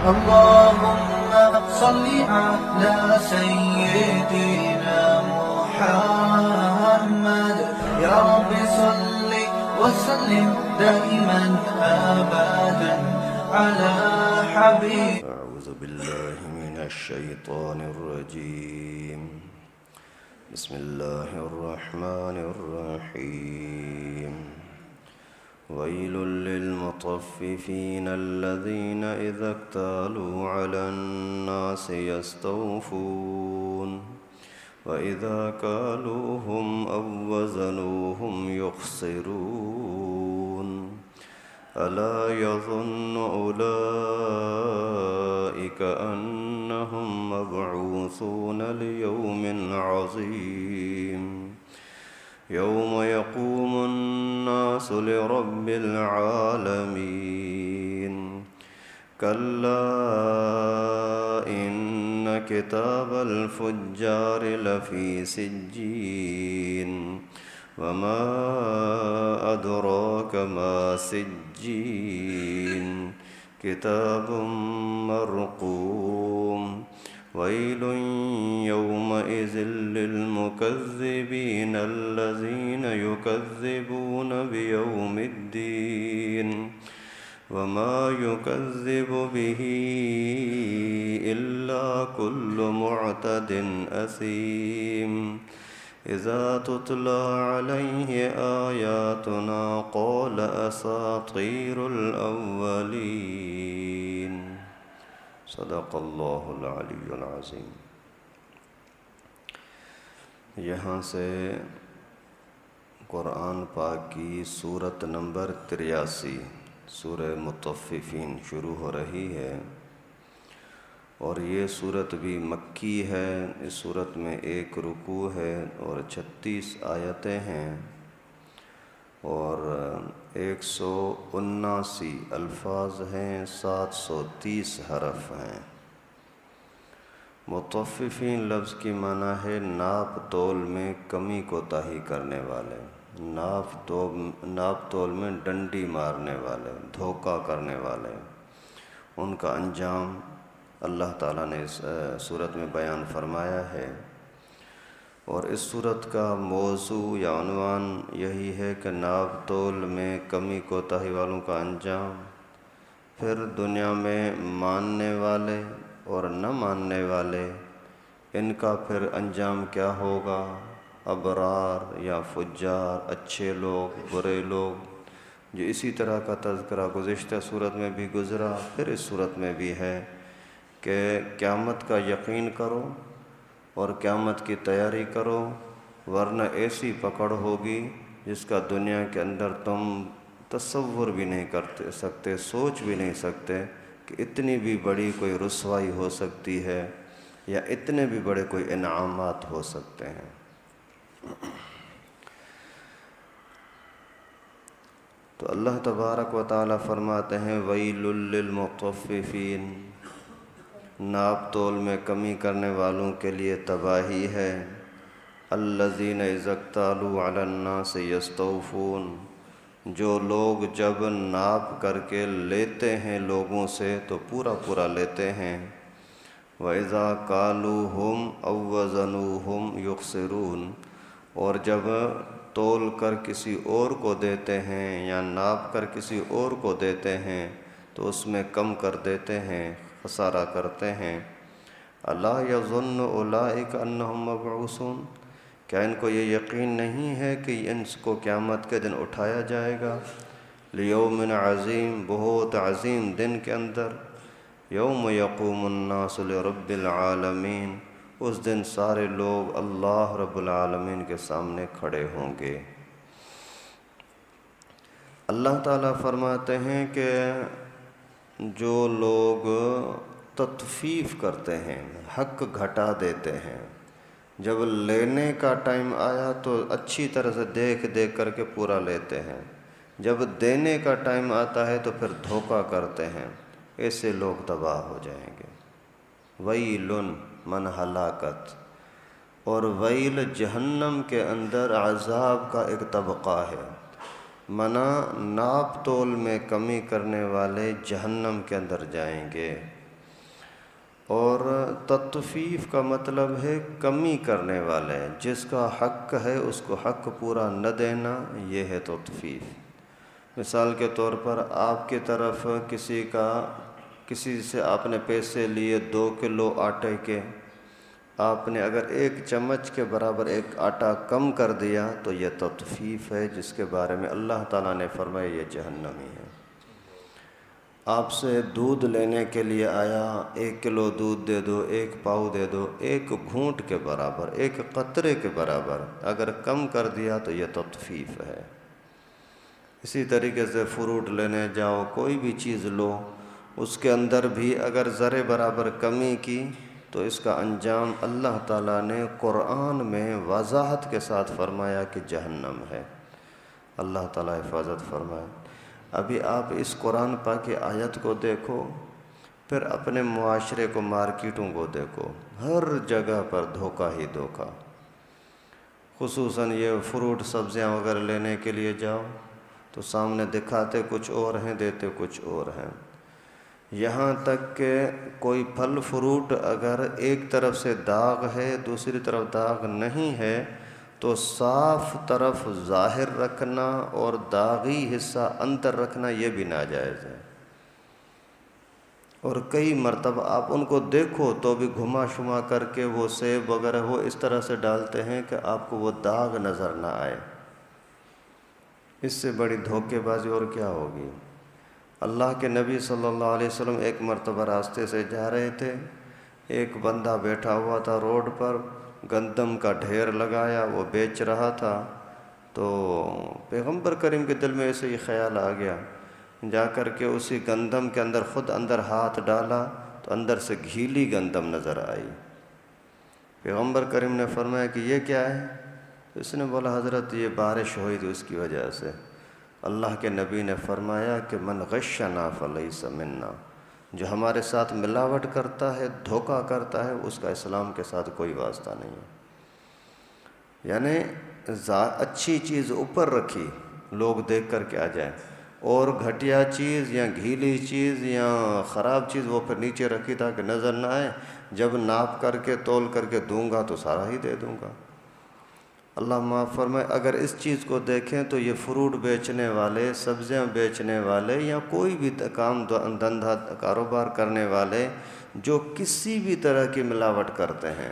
اللهم صل على سيدنا محمد يا رب صل وسلم دائما أبدا على حبيب. أعوذ بالله من الشيطان الرجيم. بسم الله الرحمن الرحيم. ويل للمطففين الذين إذا اكتالوا على الناس يستوفون وإذا كالوهم أو وزنوهم يخسرون ألا يظن أولئك أنهم مبعوثون ليوم عظيم يوم يقوم الناس لرب العالمين كلا إن كتاب الفجار لفي سجين وما أدراك ما سجين كتاب مرقوم ويل يومئذ للمكذبين الذين يكذبون بيوم الدين وما يكذب به إلا كل معتد أثيم إذا تتلى عليه آياتنا قال أساطير الأولين. صدق اللہ العلی العظیم. یہاں سے قرآن پاک کی سورت نمبر 83 سورہ مطففین شروع ہو رہی ہے، اور یہ سورت بھی مکی ہے. اس سورت میں 1 رکوع ہے اور 36 آیتیں ہیں اور 179 الفاظ ہیں، 730 حرف ہیں. مطففین لفظ کی معنی ہے ناپ تول میں کمی کوتاہی کرنے والے، ناپ تول میں ڈنڈی مارنے والے، دھوکہ کرنے والے. ان کا انجام اللہ تعالیٰ نے اس صورت میں بیان فرمایا ہے. اور اس صورت کا موضوع یا عنوان یہی ہے کہ ناپ تول میں کمی کوتاہی والوں کا انجام، پھر دنیا میں ماننے والے اور نہ ماننے والے، ان کا پھر انجام کیا ہوگا، ابرار یا فجار، اچھے لوگ برے لوگ. جو اسی طرح کا تذکرہ گزشتہ صورت میں بھی گزرا، پھر اس صورت میں بھی ہے کہ قیامت کا یقین کرو اور قیامت کی تیاری کرو، ورنہ ایسی پکڑ ہوگی جس کا دنیا کے اندر تم تصور بھی نہیں کر سکتے، سوچ بھی نہیں سکتے کہ اتنی بھی بڑی کوئی رسوائی ہو سکتی ہے یا اتنے بھی بڑے کوئی انعامات ہو سکتے ہیں. تو اللہ تبارک و تعالی فرماتے ہیں ویل للمطففین، ناپ تول میں کمی کرنے والوں کے لیے تباہی ہے. الذین اذا اکتالوا علی الناس یستوفون، جو لوگ جب ناپ کر کے لیتے ہیں لوگوں سے تو پورا پورا لیتے ہیں. وَإِذَا كَالُوهُمْ أَوْ وَزَنُوهُمْ يُخْسِرُونَ، اور جب تول کر کسی اور کو دیتے ہیں یا ناپ کر کسی اور کو دیتے ہیں تو اس میں کم کر دیتے ہیں، خسارہ کرتے ہیں. الا یظن اولئک انہم مبعوثون، کیا ان کو یہ یقین نہیں ہے کہ ان کو قیامت کے دن اٹھایا جائے گا. لیوم عظیم، بہت عظیم دن کے اندر. یوم یقوم الناس لرب العالمین، اس دن سارے لوگ اللہ رب العالمین کے سامنے کھڑے ہوں گے. اللہ تعالیٰ فرماتے ہیں کہ جو لوگ تطفیف کرتے ہیں، حق گھٹا دیتے ہیں، جب لینے کا ٹائم آیا تو اچھی طرح سے دیکھ کر کے پورا لیتے ہیں، جب دینے کا ٹائم آتا ہے تو پھر دھوکہ کرتے ہیں، ایسے لوگ تباہ ہو جائیں گے. ویل من ہلاکت، اور ویل جہنم کے اندر عذاب کا ایک طبقہ ہے. ناپ تول میں کمی کرنے والے جہنم کے اندر جائیں گے. اور تطفیف کا مطلب ہے کمی کرنے والے، جس کا حق ہے اس کو حق پورا نہ دینا، یہ ہے تطفیف۔ مثال کے طور پر آپ کی طرف کسی سے آپ نے پیسے لیے 2 کلو آٹے کے، آپ نے اگر 1 چمچ کے برابر ایک آٹا کم کر دیا تو یہ تطفیف ہے، جس کے بارے میں اللہ تعالیٰ نے فرمایا یہ جہنمی ہے۔ آپ سے دودھ لینے کے لیے آیا، 1 کلو دودھ دے دو، 1 پاؤ دے دو، 1 گھونٹ کے برابر، 1 قطرے کے برابر اگر کم کر دیا تو یہ تطفیف ہے۔ اسی طریقے سے فروٹ لینے جاؤ، کوئی بھی چیز لو، اس کے اندر بھی اگر ذرے برابر کمی کی تو اس کا انجام اللہ تعالیٰ نے قرآن میں وضاحت کے ساتھ فرمایا کہ جہنم ہے۔ اللہ تعالیٰ حفاظت فرمائے۔ ابھی آپ اس قرآن پاک کی آیت کو دیکھو، پھر اپنے معاشرے کو، مارکیٹوں کو دیکھو، ہر جگہ پر دھوکہ ہی دھوکہ۔ خصوصاً یہ فروٹ سبزیاں وغیرہ لینے کے لیے جاؤ تو سامنے دکھاتے کچھ اور ہیں، دیتے کچھ اور ہیں۔ یہاں تک کہ کوئی پھل فروٹ اگر ایک طرف سے داغ ہے دوسری طرف داغ نہیں ہے تو صاف طرف ظاہر رکھنا اور داغی حصہ اندر رکھنا یہ بھی ناجائز ہے۔ اور کئی مرتبہ آپ ان کو دیکھو تو بھی گھما شما کر کے وہ سیب وغیرہ وہ اس طرح سے ڈالتے ہیں کہ آپ کو وہ داغ نظر نہ آئے۔ اس سے بڑی دھوکے بازی اور کیا ہوگی؟ اللہ کے نبی صلی اللہ علیہ وسلم ایک مرتبہ راستے سے جا رہے تھے، ایک بندہ بیٹھا ہوا تھا روڈ پر، گندم کا ڈھیر لگایا، وہ بیچ رہا تھا۔ تو پیغمبر کریم کے دل میں ایسے ہی خیال آ گیا، جا کر کے اسی گندم کے اندر خود اندر ہاتھ ڈالا تو اندر سے گھیلی گندم نظر آئی۔ پیغمبر کریم نے فرمایا کہ یہ کیا ہے؟ اس نے بولا حضرت یہ بارش ہوئی تھی اس کی وجہ سے۔ اللہ کے نبی نے فرمایا کہ من غشنا فلیس منا، جو ہمارے ساتھ ملاوٹ کرتا ہے، دھوکہ کرتا ہے، اس کا اسلام کے ساتھ کوئی واسطہ نہیں ہے۔ یعنی اچھی چیز اوپر رکھی لوگ دیکھ کر کے آ جائیں، اور گھٹیا چیز یا گھیلی چیز یا خراب چیز وہ پھر نیچے رکھی تاکہ نظر نہ آئے، جب ناپ کر کے تول کر کے دوں گا تو سارا ہی دے دوں گا۔ اللہ معاف فرمائے، اگر اس چیز کو دیکھیں تو یہ فروٹ بیچنے والے، سبزیاں بیچنے والے یا کوئی بھی کام دھندا کاروبار کرنے والے جو کسی بھی طرح کی ملاوٹ کرتے ہیں،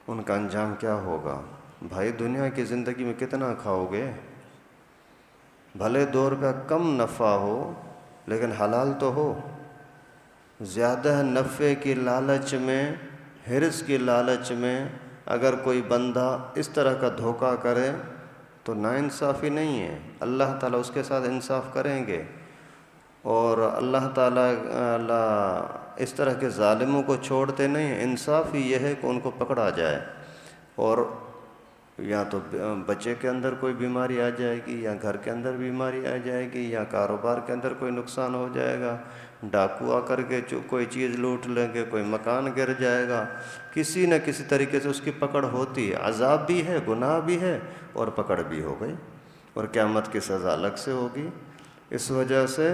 ان کا انجام کیا ہوگا؟ بھائی دنیا کی زندگی میں کتنا کھاؤ گے؟ بھلے 2 روپیہ کم نفع ہو لیکن حلال تو ہو۔ زیادہ نفع کی لالچ میں، حرص کی لالچ میں اگر کوئی بندہ اس طرح کا دھوکہ کرے تو ناانصافی نہیں ہے، اللہ تعالیٰ اس کے ساتھ انصاف کریں گے۔ اور اللہ تعالیٰ اس طرح کے ظالموں کو چھوڑتے نہیں ہیں۔ انصاف ہی یہ ہے کہ ان کو پکڑا جائے، اور یا تو بچے کے اندر کوئی بیماری آ جائے گی، یا گھر کے اندر بیماری آ جائے گی، یا کاروبار کے اندر کوئی نقصان ہو جائے گا، ڈاکو آ کر کے کوئی چیز لوٹ لیں گے، کوئی مکان گر جائے گا، کسی نہ کسی طریقے سے اس کی پکڑ ہوتی ہے۔ عذاب بھی ہے، گناہ بھی ہے، اور پکڑ بھی ہو گئی، اور قیامت کی سزا الگ سے ہوگی۔ اس وجہ سے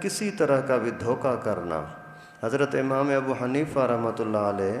کسی طرح کا بھی دھوکہ کرنا۔ حضرت امام ابو حنیفہ رحمۃ اللہ علیہ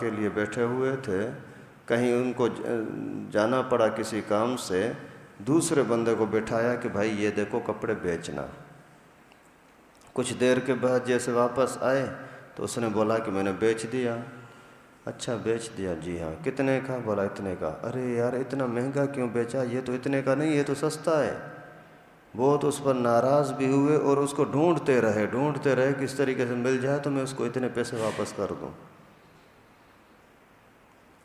کے لیے بیٹھے ہوئے تھے، کہیں ان کو جانا پڑا کسی کام سے، دوسرے بندے کو بٹھایا کہ بھائی یہ دیکھو کپڑے بیچنا۔ کچھ دیر کے بعد جیسے واپس آئے تو اس نے بولا کہ میں نے بیچ دیا۔ اچھا بیچ دیا؟ جی ہاں۔ کتنے کا؟ بولا اتنے کا۔ ارے یار اتنا مہنگا کیوں بیچا؟ یہ تو اتنے کا نہیں، یہ تو سستا ہے۔ بہت اس پر ناراض بھی ہوئے اور اس کو ڈھونڈتے رہے کس طریقے سے مل جائے تو میں اس کو اتنے پیسے واپس کر دوں۔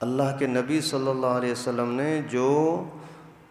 اللہ کے نبی صلی اللہ علیہ وسلم نے جو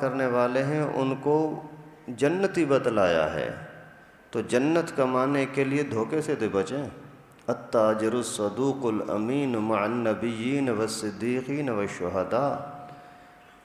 کرنے والے ہیں ان کو جنتی بتلایا ہے، تو جنت کمانے کے لیے دھوکے سے بچیں۔ التاجر الصدوق الامین مع النبیین والصدیقین والشہداء۔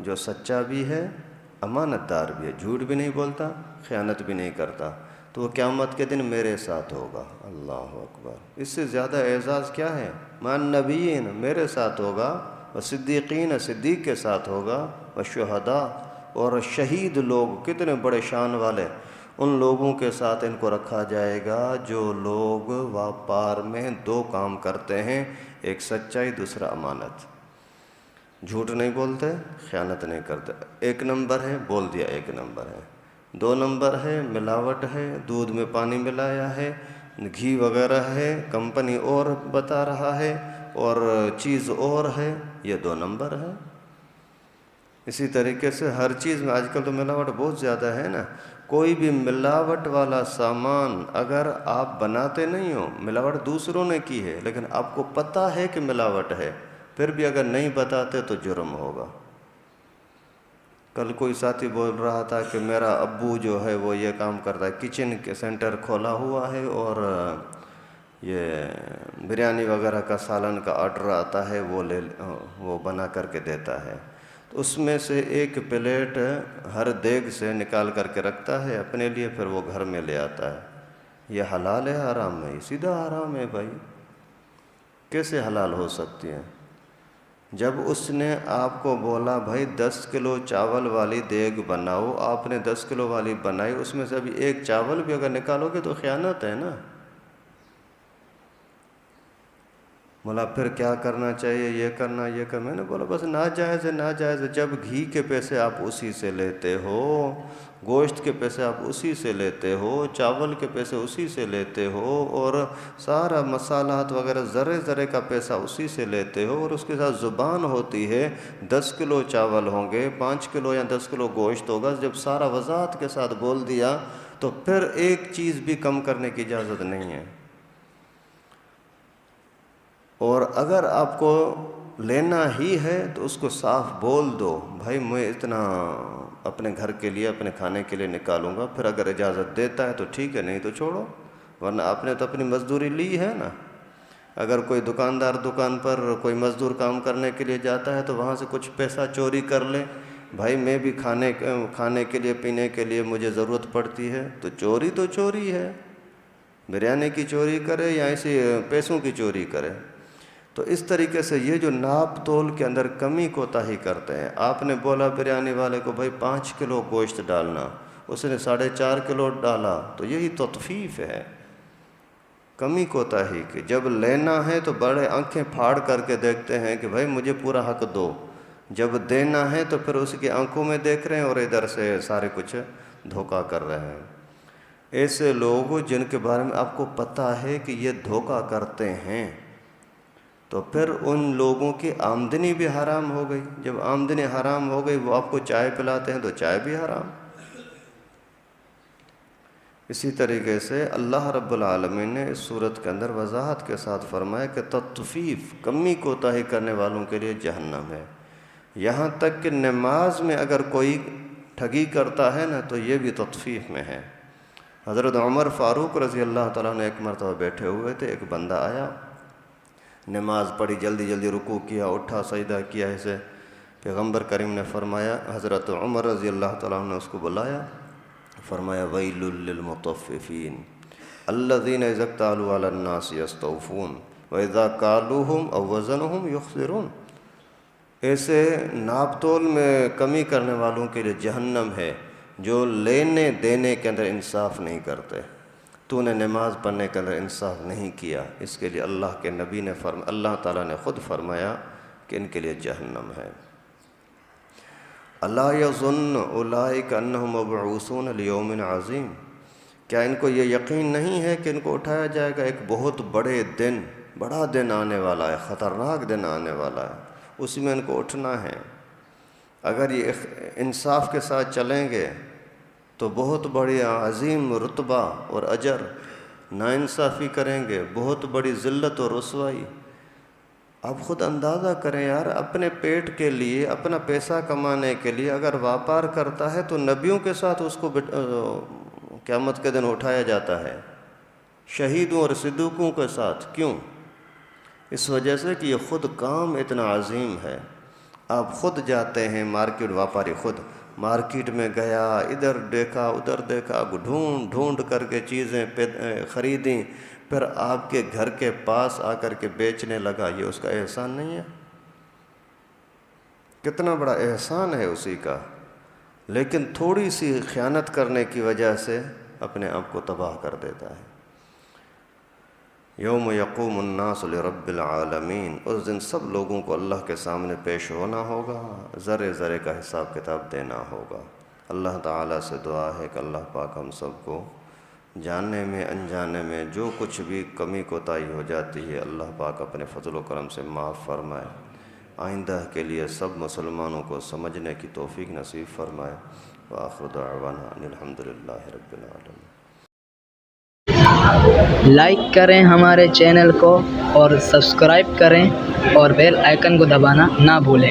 جو سچا بھی ہے، امانت دار بھی ہے، جھوٹ بھی نہیں بولتا، خیانت بھی نہیں کرتا، تو وہ قیامت کے دن میرے ساتھ ہوگا۔ اللہ اکبر! اس سے زیادہ اعزاز کیا ہے؟ مع النبیین، میرے ساتھ ہوگا، والصدیقین، صدیق کے ساتھ ہوگا، والشہداء، اور شہید لوگ کتنے بڑے شان والے، ان لوگوں کے ساتھ ان کو رکھا جائے گا جو لوگ وپار میں دو کام کرتے ہیں، ایک سچائی، دوسرا امانت، جھوٹ نہیں بولتے، خیانت نہیں کرتے۔ ایک نمبر ہے بول دیا، ایک نمبر ہے۔ دو نمبر ہے ملاوٹ ہے، دودھ میں پانی ملایا ہے، گھی وغیرہ ہے، کمپنی اور بتا رہا ہے اور چیز اور ہے، یہ دو نمبر ہے۔ اسی طریقے سے ہر چیز میں آج کل تو ملاوٹ بہت زیادہ ہے نا، کوئی بھی ملاوٹ والا سامان اگر آپ بناتے نہیں ہو، ملاوٹ دوسروں نے کی ہے لیکن آپ کو پتہ ہے کہ ملاوٹ ہے، پھر بھی اگر نہیں بتاتے تو جرم ہوگا۔ کل کوئی ساتھی بول رہا تھا کہ میرا ابو جو ہے وہ یہ کام کرتا ہے، کچن کے سینٹر کھولا ہوا ہے اور یہ بریانی وغیرہ کا سالن کا آرڈر آتا ہے، وہ بنا کر کے دیتا ہے، تو اس میں سے ایک پلیٹ ہر دیگ سے نکال کر کے رکھتا ہے اپنے لیے، پھر وہ گھر میں لے آتا ہے۔ یہ حلال ہے حرام ہے؟ سیدھا حرام ہے بھائی، کیسے حلال ہو سکتی ہے؟ جب اس نے آپ کو بولا بھائی 10 کلو چاول والی دیگ بناؤ، آپ نے 10 کلو والی بنائی، اس میں سے ابھی ایک چاول بھی اگر نکالو گے تو خیانت ہے نا۔ بولا پھر کیا کرنا چاہیے، یہ کرنا یہ کرنا، میں نے بولا بس ناجائز ہے، ناجائز ہے۔ جب گھی کے پیسے آپ اسی سے لیتے ہو، گوشت کے پیسے آپ اسی سے لیتے ہو، چاول کے پیسے اسی سے لیتے ہو، اور سارا مسالات وغیرہ ذرے ذرے کا پیسہ اسی سے لیتے ہو، اور اس کے ساتھ زبان ہوتی ہے 10 کلو چاول ہوں گے، 5 کلو یا 10 کلو گوشت ہوگا، جب سارا وضاحت کے ساتھ بول دیا تو پھر ایک چیز بھی کم کرنے کی اجازت نہیں ہے۔ اور اگر آپ کو لینا ہی ہے تو اس کو صاف بول دو، بھائی میں اتنا اپنے گھر کے لیے، اپنے کھانے کے لیے نکالوں گا، پھر اگر اجازت دیتا ہے تو ٹھیک ہے، نہیں تو چھوڑو، ورنہ آپ نے تو اپنی مزدوری لی ہے نا۔ اگر کوئی دکاندار دکان پر کوئی مزدور کام کرنے کے لیے جاتا ہے تو وہاں سے کچھ پیسہ چوری کر لے، بھائی میں بھی کھانے کے لیے پینے کے لیے مجھے ضرورت پڑتی ہے، تو چوری ہے، بریانی کی چوری کرے یا ایسی پیسوں کی چوری کرے۔ تو اس طریقے سے یہ جو ناپ تول کے اندر کمی کوتاہی کرتے ہیں، آپ نے بولا بریانی والے کو بھائی 5 کلو گوشت ڈالنا، اس نے 4.5 کلو ڈالا، تو یہی تطفیف ہے، کمی کوتاہی کی۔ جب لینا ہے تو بڑے آنکھیں پھاڑ کر کے دیکھتے ہیں کہ بھائی مجھے پورا حق دو، جب دینا ہے تو پھر اس کی آنکھوں میں دیکھ رہے ہیں اور ادھر سے سارے کچھ دھوکہ کر رہے ہیں۔ ایسے لوگ جن کے بارے میں آپ کو پتہ ہے کہ یہ دھوکہ کرتے ہیں، تو پھر ان لوگوں کی آمدنی بھی حرام ہو گئی۔ جب آمدنی حرام ہو گئی، وہ آپ کو چائے پلاتے ہیں تو چائے بھی حرام۔ اسی طریقے سے اللہ رب العالمین نے اس صورت کے اندر وضاحت کے ساتھ فرمایا کہ تطفیف، کمی کوتاہی کرنے والوں کے لیے جہنم ہے۔ یہاں تک کہ نماز میں اگر کوئی ٹھگی کرتا ہے نا تو یہ بھی تطفیف میں ہے۔ حضرت عمر فاروق رضی اللہ تعالیٰ نے ایک مرتبہ بیٹھے ہوئے تھے، ایک بندہ آیا، نماز پڑھی، جلدی جلدی رکوع کیا، اٹھا، سجدہ کیا، اسے پیغمبر کریم نے فرمایا، حضرت عمر رضی اللہ تعالیٰ نے اس کو بلایا، فرمایا ویل للمطففین الذین اذا اکتالوا علی الناس یستوفون واذا کالوہم او وزنہم یخسرون۔ ایسے ناپ تول میں کمی کرنے والوں کے لیے جہنم ہے جو لینے دینے کے اندر انصاف نہیں کرتے۔ تو نے نماز پڑھنے کے اندر انصاف نہیں کیا، اس کے لیے اللہ کے نبی نے اللہ تعالیٰ نے خود فرمایا کہ ان کے لیے جہنم ہے۔ الا یظن اولئک انہم مبعوثون لیوم عظیم، کیا ان کو یہ یقین نہیں ہے کہ ان کو اٹھایا جائے گا ایک بہت بڑا دن آنے والا ہے، خطرناک دن آنے والا ہے، اسی میں ان کو اٹھنا ہے۔ اگر یہ انصاف کے ساتھ چلیں گے تو بہت بڑی عظیم رتبہ اور اجر، ناانصافی کریں گے بہت بڑی ذلت اور رسوائی۔ آپ خود اندازہ کریں یار، اپنے پیٹ کے لیے، اپنا پیسہ کمانے کے لیے اگر واپار کرتا ہے تو نبیوں کے ساتھ اس کو قیامت کے دن اٹھایا جاتا ہے، شہیدوں اور صدیقوں کے ساتھ۔ کیوں؟ اس وجہ سے کہ یہ خود کام اتنا عظیم ہے۔ آپ خود جاتے ہیں مارکیٹ، واپاری خود مارکیٹ میں گیا، ادھر دیکھا ادھر دیکھا، ڈھونڈ کر کے چیزیں خریدیں، پھر آپ کے گھر کے پاس آ کر کے بیچنے لگا، یہ اس کا احسان نہیں ہے؟ کتنا بڑا احسان ہے اسی کا۔ لیکن تھوڑی سی خیانت کرنے کی وجہ سے اپنے آپ کو تباہ کر دیتا ہے۔ یوم یقوم الناس لرب العالمین، اس دن سب لوگوں کو اللہ کے سامنے پیش ہونا ہوگا، ذرے ذرے کا حساب کتاب دینا ہوگا۔ اللہ تعالیٰ سے دعا ہے کہ اللہ پاک ہم سب کو جاننے میں انجانے میں جو کچھ بھی کمی کوتاہی ہو جاتی ہے اللہ پاک اپنے فضل و کرم سے معاف فرمائے، آئندہ کے لیے سب مسلمانوں کو سمجھنے کی توفیق نصیب فرمائے۔ وآخر دعوانا ان الحمدللہ رب العالمین۔ لائک کریں ہمارے چینل کو اور سبسکرائب کریں اور بیل آئیکن کو دبانا نہ بھولیں۔